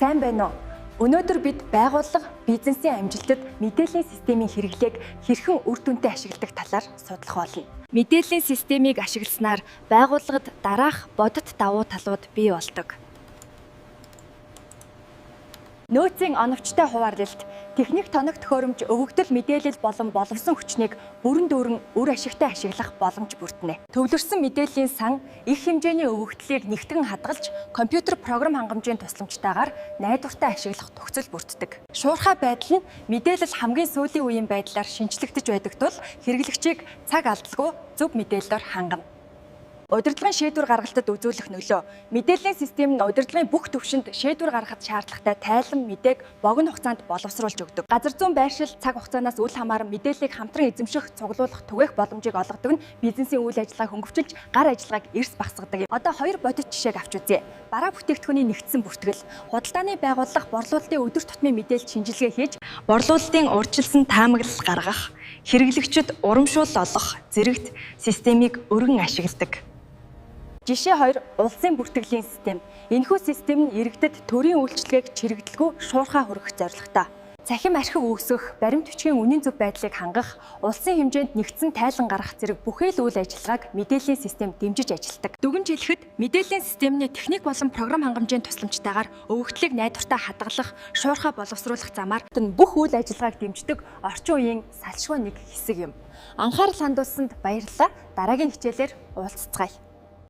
Сайн байна уу? Өнөөдөр бид байгууллага бизнесийн амжилтад мэдээллийн системийн хэрэглээг хэрхэн үр дүнтэй ашигладаг талаар судлах болно. Мэдээллийн системийг ашигласнаар байгууллагад дараах бодит давуу талууд бий болдог. Нөөцийн оновчтой хуваарлалт, техник тоног төхөөрөмж, өвөгдөл мэдээлэл болон боловсон хүчнийг бүрэн дүүрэн үр ашигтай ашиглах боломж бүрдэнэ. Төвлөрсөн мэдээллийн сан их хэмжээний өвөгдлийг нэгтгэн хадгалж, компьютер програм хангамжийн тусламжтайгаар найдвартай ашиглах төхцөл бүрддэг. Шуурхай байдал нь мэдээлэл хамгийн сүүлийн үеийн байдлаар шинжлэгдэж байдаг тул хэрэглэгчийг цаг алдалгүй зөв мэдээллээр хангана. Удирдлагын шийдвэр гаргалтад үзүүлэх нөлөө. Мэдээллийн систем нь удирдлагын бүх түвшинд шийдвэр гаргахад шаардлагатай тайлан мэдээг богино хугацаанд боловсруулж өгдөг. Газар зүйн байршил цаг хугацаанаас үл хамааран мэдээллийг хамтран эзэмших, цуглуулах, түгээх боломжийг олгодог нь бизнесийн үйл ажиллагааг хөнгөвчилж, гар ажиллагааг эрс багасгадаг. Одоо хоёр бодит жишээг авч үзье. Бараа бүтээгдэхүүний нэгдсэн бүртгэл, худалдааны байгууллага борлуулалтын өдөр тутмын мэдээлэл шинжилгээ хийж, борлуулалтын урьдчилсан таамаглал гаргах, хэрэглэгчид урамшуул олох зэрэгт системийг өргөн ашигладаг. Жишээ 2: улсын бүртгэлийн систем. Энэхүү систем нь иргэдэд төрийн үйлчилгээг чирэгдэлгүй шуурхай хүргэх зорилготой. Цахим архив үүсгэх, баримт бичгийн үнийн зөв байдлыг хангах, улсын хэмжээнд нэгдсэн тайлан гаргах зэрэг бүхэл үйл ажиллагааг мэдээллийн систем дэмжиж ажилтдаг. Дүгнж хэлэхэд, мэдээллийн системний техник болон програм хангамжийн тусламжтайгаар өвөгдлийг найдвартай хадгалах, шуурхай боловсруулах замаар бүх үйл ажиллагааг дэмждэг орчин үеийн салшгүй нэг хэсэг юм. Анхаарал хандуулсанд баярлалаа. Дараагийн хичээлээр уулзцгаая.